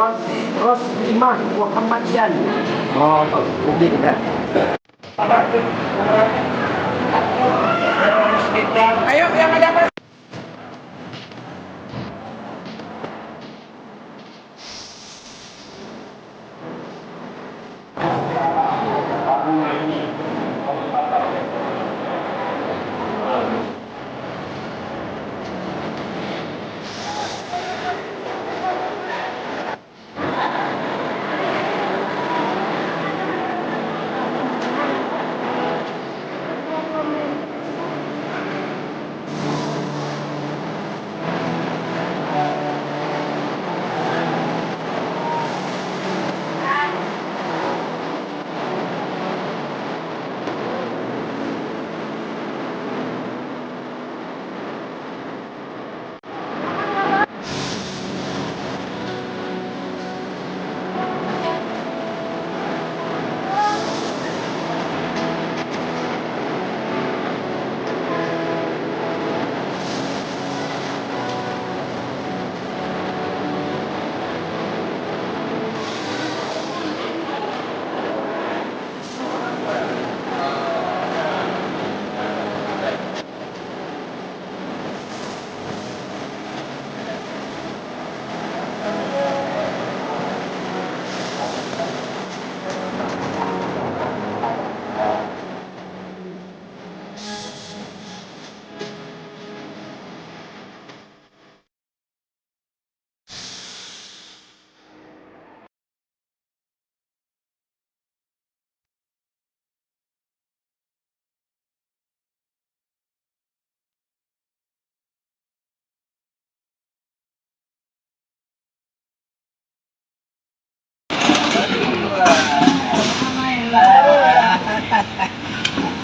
Terus Imam Muhammadian. Oh, publik ya. Ayo yang ada apa?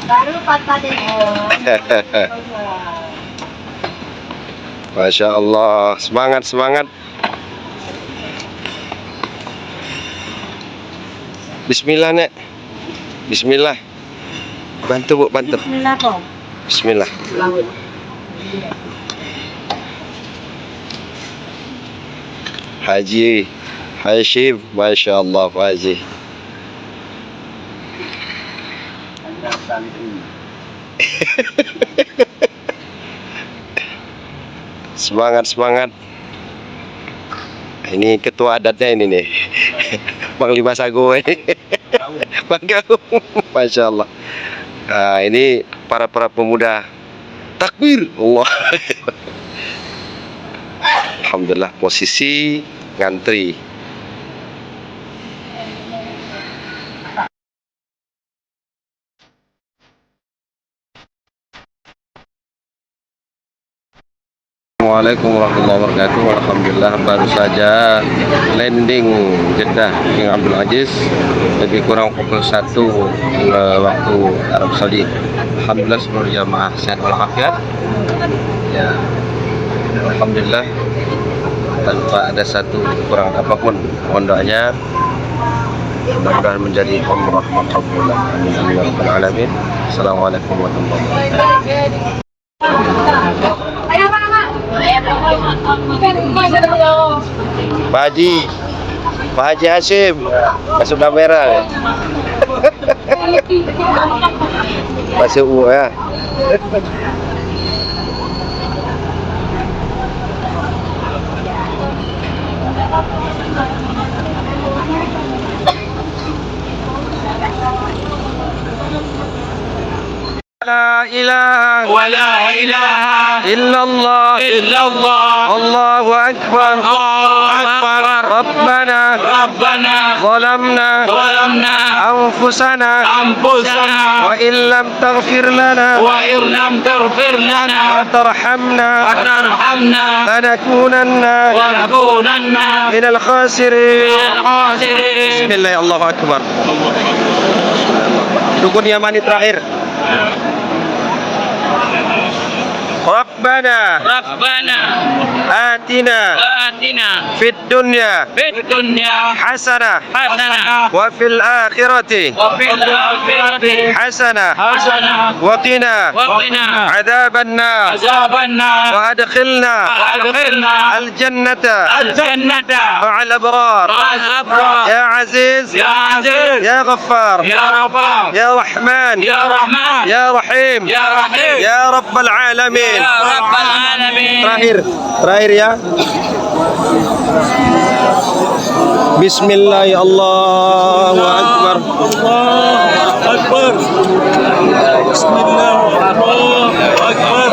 Baru 4 menit. Masya Allah, semangat semangat. Bismillah nek, Bismillah. Bantu bu, bantu. Bismillah kok. Bismillah. Haji Hashim, Masya Allah Pak Haji. Semangat semangat. Ini ketua adatnya ini nih. Panglima Sago ini. Bang Gaung. Masya Allah. Nah, ini para pemuda. Takbir Allah. Alhamdulillah, posisi ngantri. Assalamualaikum warahmatullahi wabarakatuh. Alhamdulillah baru saja landing Jeddah King Abdul Aziz, lebih kurang pukul 1 waktu Arab Saudi. Alhamdulillah seluruh jamaah sehat walafiat. Ya, alhamdulillah tanpa ada satu kurang apapun. Mohon doanya mudah-mudahan menjadi umrah maqbulah. Amin amin ya rabbal alamin. Assalamualaikum warahmatullahi wabarakatuh. Pak Haji, Pak Haji Hashim, masuk kamera. Masuk ya. لا إله Wala ilaha إلا الله illallah. الله أكبر Allahu akbar. ربنا Rabbana ظلمنا zalamna أنفسنا anfusana وإن لم تغفر لنا wa in lam taghfir lana وترحمنا wa tarhamna لنكونن wa nakunanna من الخاسرين. minal khasirin. Bismillah, Allahu Akbar. Dukun Yamani terakhir. ربنا ربنا آتنا وآتنا في الدنيا في الدنيا حسنة حسنة وفي الآخرة وفي الآخرة حسنة حسنة وقنا وقنا عذاب النار عذاب النار وأدخلنا وأدخلنا الجنة الجنة مع الأبرار مع الأبرار يا عزيز يا عزيز يا غفار يا غفار يا رحمن يا رحمن يا رحيم يا رحيم يا رب العالمين. يا رب العالمين. Terakhir ya. Bismillah, Allahu Akbar. Allahu Akbar. Bismillah. Allahu Akbar.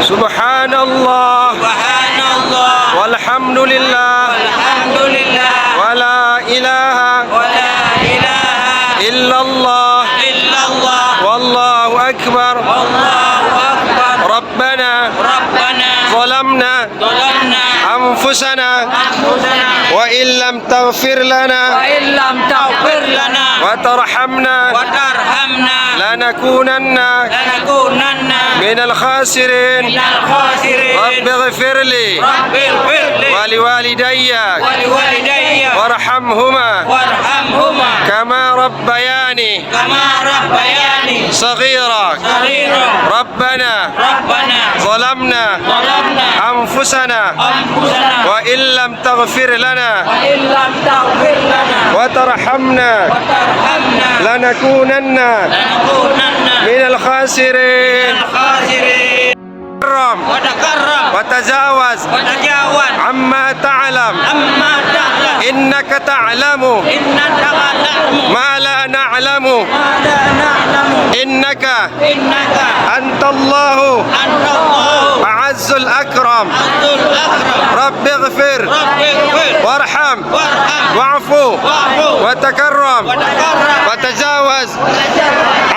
Subhanallah Subhanallah. walhamdulillah Alhamdulillah. wala ilaha Wa la ilaha illallah illallah. wallahu akbar. Allahu Akbar. Rabbana Rabbana ظلمنا ظلمنا أنفسنا أنفسنا وإن لم تغفر لنا وإن لم تغفر لنا وترحمنا وترحمنا لنكونن لنكونن من الخاسرين. من الخاسرين. رب اغفر لي رب اغفر لي ولوالدي ولوالدي وارحمهما وارحمهما كما ربياني كما ربياني صغيرا. صغيرا. ربنا ربنا ظلمنا ظلمنا أنفسنا أنفسنا وإن لم تغفر لنا وإن لم تغفر لنا وترحمنا وترحمنا لنكونن لنكونن من الخاسرين. الخاسرين. تكرم وتكرم وتجاوز وتجاوز عما تعلم عما تعلم إنك تعلم إنك تعلم ما لا نعلم ما لا نعلم إنك إنك أنت الله أنت الله أعز الأكرم. عبد الأكرم. رب اغفر رب اغفر وارحم وارحم واعفو واعفو وتكرم وتكرم وتجاوز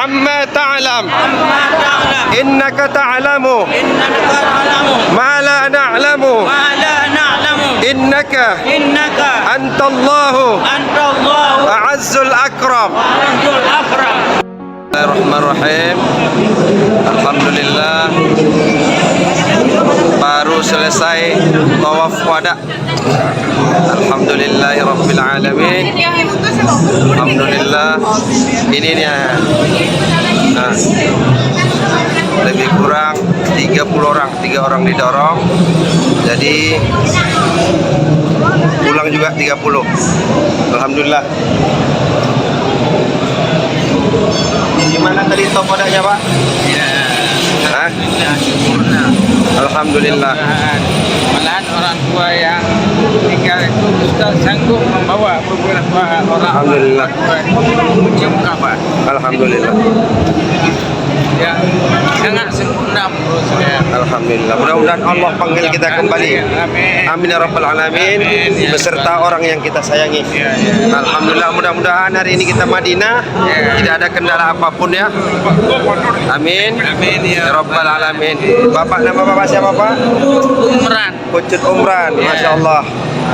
عما تعلم عما تعلم إنك تعلم إنك تعلم ما لا نعلم ما لا نعلم إنك إنك أنت الله أنت الله أعز الأكرم. عبد الأكرم. Bismillahirrahmanirrahim. Alhamdulillah baru selesai tawaf wada. Alhamdulillahirabbil alamin. Alhamdulillah ini dia. Nah, lebih kurang 30 orang, 3 orang didorong. Jadi pulang juga 30. Alhamdulillah. Gimana tadi top wadahnya, Pak? Ya, Hah? sempurna. Alhamdulillah. Malahan orang tua yang tinggal itu Ustaz sanggup membawa beberapa orang Alhamdulillah. mencium kabar Alhamdulillah. yang sangat sempurna menurut saya. Alhamdulillah. Mudah-mudahan Allah panggil kita kembali. Amin. Amin ya rabbal alamin. Amin, ya Beserta Rabbal. orang yang kita sayangi. Ya, ya. Alhamdulillah. Mudah-mudahan hari ini kita Madinah Ya. tidak ada kendala apapun ya. Amin. Amin ya Rabbal alamin. Bapak, nama bapak siapa, Pak? Umran. Pucut Umran. Ya. Masya Allah.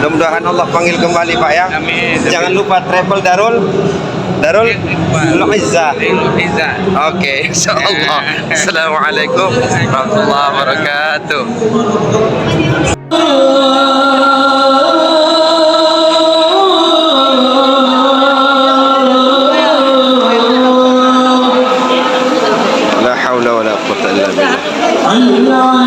Mudah-mudahan Allah panggil kembali, Pak ya. Amin. Jangan lupa travel Darul Izzah. Izzah. Oke, insyaallah. Assalamualaikum warahmatullahi wabarakatuh. La haula wala quwwata illa billah.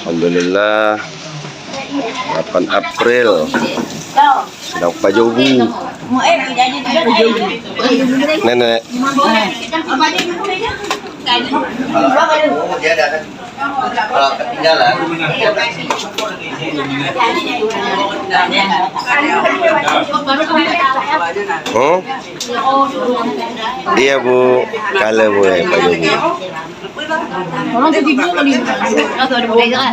Alhamdulillah 8 April sedang pajobu nenek. Kalau ketinggalan, iya Bu, kalau Bu ya Pak Yogi. Orang tu tiba kali. Atau ada boleh kan?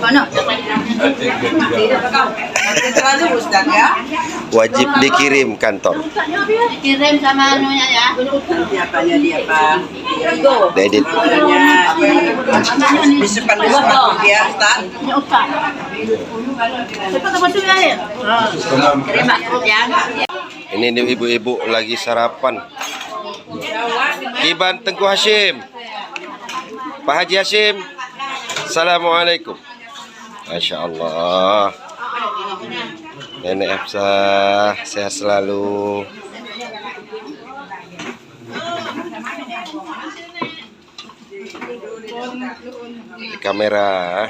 Mana? Wajib dikirim kantor. Kirim sama anunya ya. Siapanya dia Pak? Dedit. Disimpan dia Ustaz. Ini Ustaz. Cepat apa tu ya? Terima ya. Ini nih ibu-ibu lagi sarapan. Kiban Tengku Hashim. Pak Haji Hashim. Assalamualaikum. Masya Allah. Nenek Hafsah sehat selalu. Di kamera.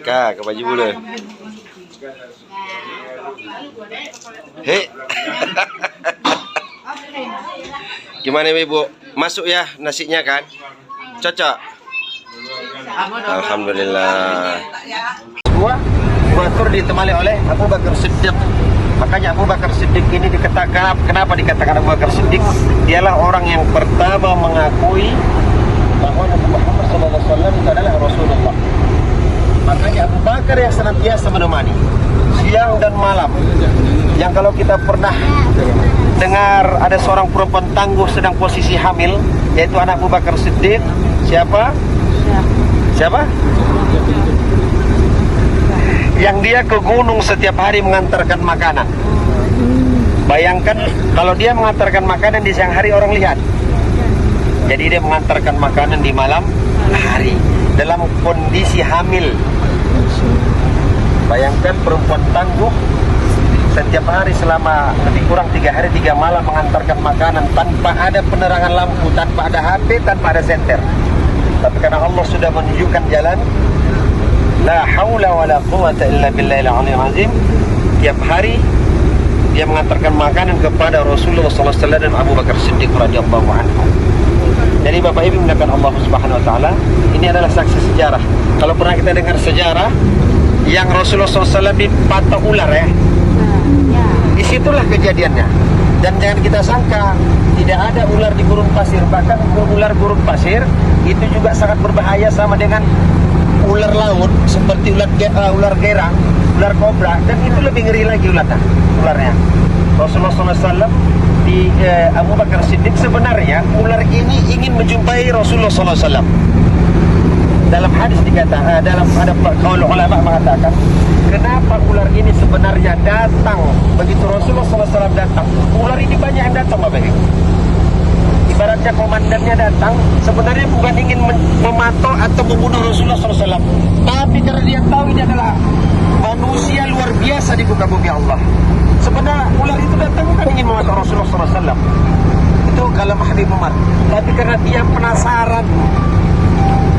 Kak, ke baju bulu. Hei. Gimana Ibu? Masuk ya nasinya kan? Cocok? Alhamdulillah. Gua tur ditemani oleh Abu Bakar Siddiq. Makanya Abu Bakar Siddiq ini dikatakan, kenapa dikatakan Abu Bakar Siddiq? Dialah orang yang pertama mengakui bahwa Nabi Muhammad SAW itu adalah Rasulullah. Makanya Abu Bakar yang senantiasa menemani siang dan malam. Yang kalau kita pernah dengar ada seorang perempuan tangguh sedang posisi hamil, yaitu anak Abu Bakar Siddiq. Siapa? Siapa? Yang dia ke gunung setiap hari mengantarkan makanan. Bayangkan kalau dia mengantarkan makanan di siang hari orang lihat. Jadi dia mengantarkan makanan di malam hari dalam kondisi hamil. Bayangkan perempuan tangguh setiap hari selama lebih kurang 3 hari 3 malam mengantarkan makanan tanpa ada penerangan lampu, tanpa ada HP, tanpa ada senter. Tapi karena Allah sudah menunjukkan jalan, la haula wala quwata illa billahil aliyil azim, tiap hari dia mengantarkan makanan kepada Rasulullah SAW dan Abu Bakar Siddiq radhiyallahu anhu. Jadi Bapak Ibu mengatakan Allah Subhanahu wa taala, ini adalah saksi sejarah. Kalau pernah kita dengar sejarah yang Rasulullah SAW dipatok ular ya. Disitulah kejadiannya. Dan jangan kita sangka tidak ada ular di gurun pasir. Bahkan ular gurun pasir itu juga sangat berbahaya sama dengan ular laut, seperti ular gerang, ular kobra, dan itu lebih ngeri lagi ularnya. Rasulullah SAW di Abu Bakar Siddiq, sebenarnya ular ini ingin menjumpai Rasulullah SAW. Dalam hadis dikatakan, dalam ada kaul ulama mengatakan, kenapa ular ini sebenarnya datang begitu Rasulullah SAW datang? Ular ini banyak yang datang, Bapak Ibu. Ibaratnya komandannya datang, sebenarnya bukan ingin mematok atau membunuh Rasulullah SAW, tapi karena dia tahu ini adalah manusia luar biasa di muka bumi Allah. Sebenarnya ular itu datang bukan ingin mematok Rasulullah SAW. Itu kalau Habib Umar. Tapi karena dia penasaran,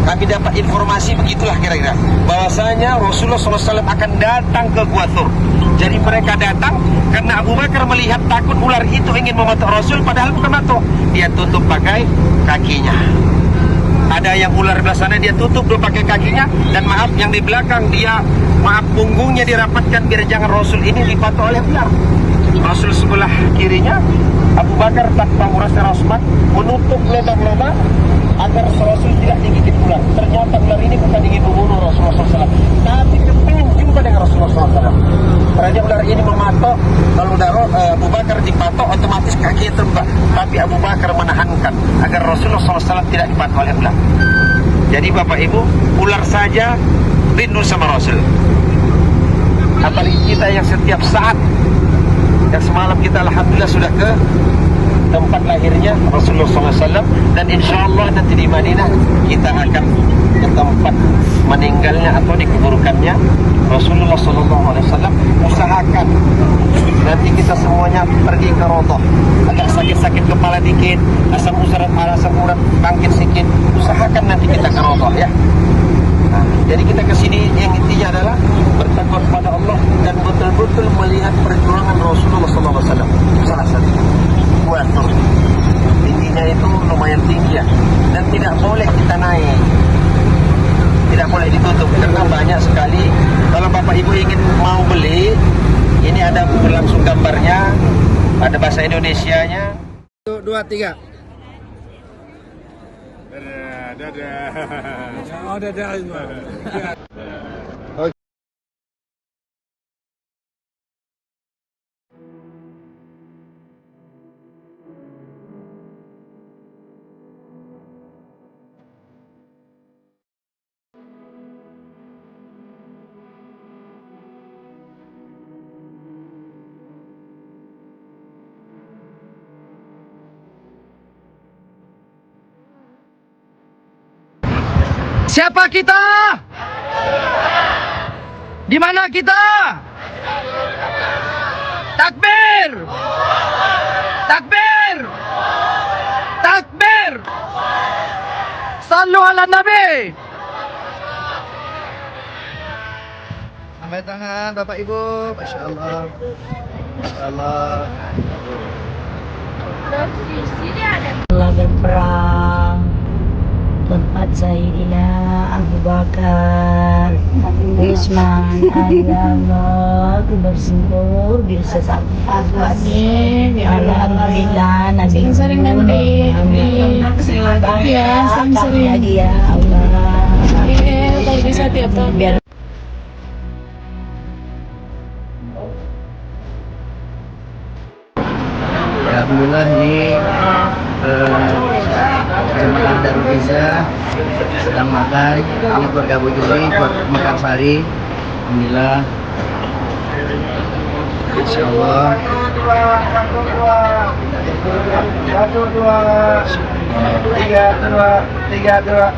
kami dapat informasi begitulah kira-kira, bahwasanya Rasulullah SAW akan datang ke Gua Thur. Jadi mereka datang karena Abu Bakar melihat takut ular itu ingin mematok Rasul, padahal bukan matok. Dia tutup pakai kakinya. Ada yang ular di sana dia tutup dulu pakai kakinya, dan maaf yang di belakang dia punggungnya dirapatkan biar jangan Rasul ini dipatok oleh ular. Rasul sebelah kirinya, Abu Bakar tanpa merasa rahmat menutup lubang-lubang agar Rasul tidak digigit ular. Ternyata ular ini bukan ingin membunuh Rasulullah SAW, tapi kepingin jumpa dengan Rasulullah SAW. Karena ular ini mematok, kalau udah Abu Bakar dipatok otomatis kakinya terbang. Tapi Abu Bakar menahankan agar Rasulullah SAW tidak dipatok oleh ular. Jadi Bapak Ibu, ular saja rindu sama Rasul. Apalagi kita yang setiap saat, yang semalam kita alhamdulillah sudah ke tempat lahirnya Rasulullah SAW, dan insya Allah nanti di Madinah kita akan ke tempat meninggalnya atau dikuburkannya Rasulullah SAW. Usahakan nanti kita semuanya pergi ke Raudhah, agak sakit-sakit kepala dikit, asam urat bangkit sedikit, usahakan nanti kita ke Raudhah ya. Nah, jadi kita kesini yang intinya adalah bertakwa kepada Allah dan betul-betul melihat perjuangan Rasulullah SAW. Salah satu Gua Thur, tingginya itu lumayan tinggi ya, Ada bahasa Indonesianya. 1, 2, 3. Oh, dadah. Siapa kita? Di mana kita? Takbir! Takbir! Takbir! Sallu ala Nabi! Sampai tangan Bapak Ibu, Masya Allah. Masya Allah. Telah berperang tempat Sayyidina Abu Bakar Utsman Allah bersimpul bersama Amin alhamdulillah Nabi sering nanti ya sering ya Allah tadi bisa tiap tahun biar Alhamdulillah ini jemaah Darul Izah sedang makan. Ini keluarga Bu Juli, makan sari. Alhamdulillah. Insyaallah.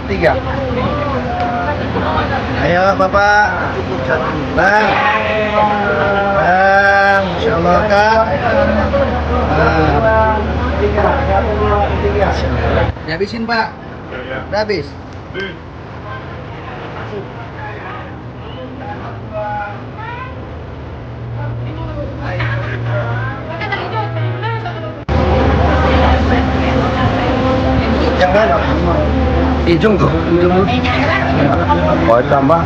3. Ayo Bapak. Bang. Bang, insyaallah Kak. Habisin Pak. Udah habis. Yang mana? Ijung tuh. Oh, tambah.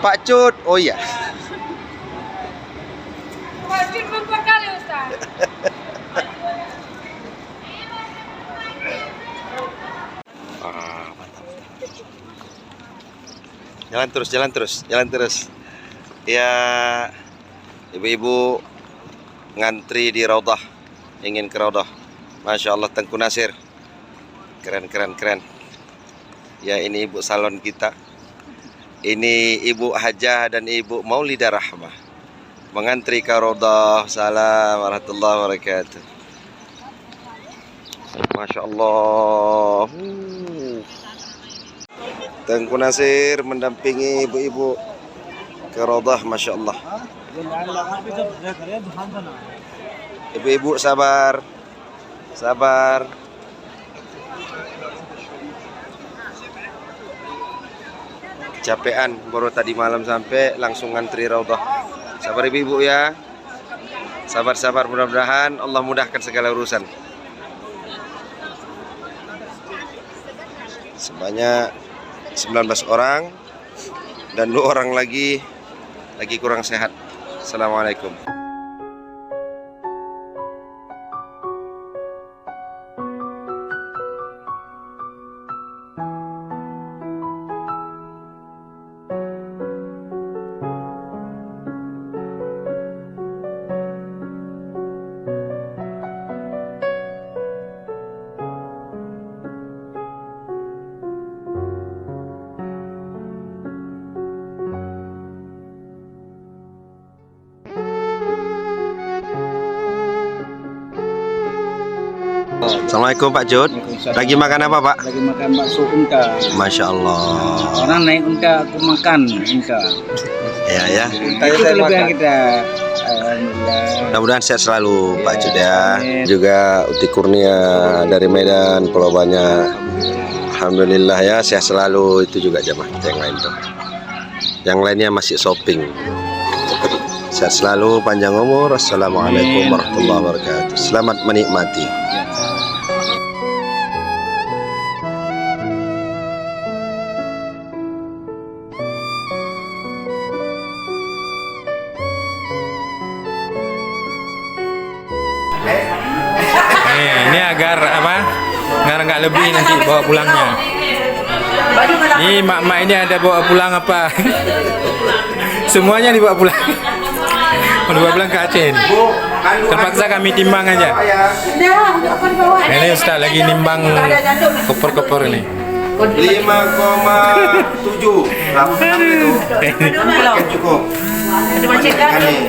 Pak Cut, oh iya. Wajib membekali Ustaz. Jalan terus. Ya, ibu-ibu ngantri di Raudhah, ingin ke Raudhah. Masya Allah, Tengku Nasir, keren. Ya, ini ibu salon kita. Ini Ibu Hajah dan Ibu Maulidah Rahmah mengantri ke Raudhah. Salam warahmatullahi wabarakatuh. Masya Allah. Tengku Nasir mendampingi ibu-ibu ke Raudhah. Masya Allah. Ibu-ibu sabar. Capean baru tadi malam sampai langsung ngantri Raudhah. Sabar ibu-ibu ya. Sabar, mudah-mudahan Allah mudahkan segala urusan. Sebanyak 19 orang dan 2 orang lagi kurang sehat. Assalamualaikum. Assalamualaikum Pak Jod. Lagi makan apa Pak? Lagi makan bakso unta. Masya Allah. Orang naik unta, aku makan unta. Ya ya. Itu kelebihan kita. Alhamdulillah. Mudah-mudahan sehat selalu Pak Jud ya. Juga Uti Kurnia dari Medan, Pulau Banyak. Alhamdulillah ya, sehat selalu. Itu juga jamaah kita yang lain tuh. Yang lainnya masih shopping. Sehat selalu, panjang umur. Assalamualaikum warahmatullahi wabarakatuh. Selamat menikmati. Ini agar apa? Agar nggak lebih nanti bawa pulangnya. Ini mak-mak ini ada bawa pulang apa? Semuanya dibawa pulang. Mau dibawa pulang ke Aceh. Terpaksa kami timbang aja. Ini Ustaz lagi nimbang koper-koper ini. 5,7 itu cukup. Kami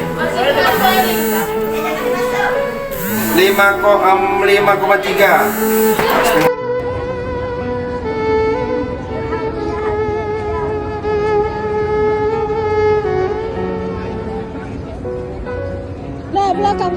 5,3. Lah belakang.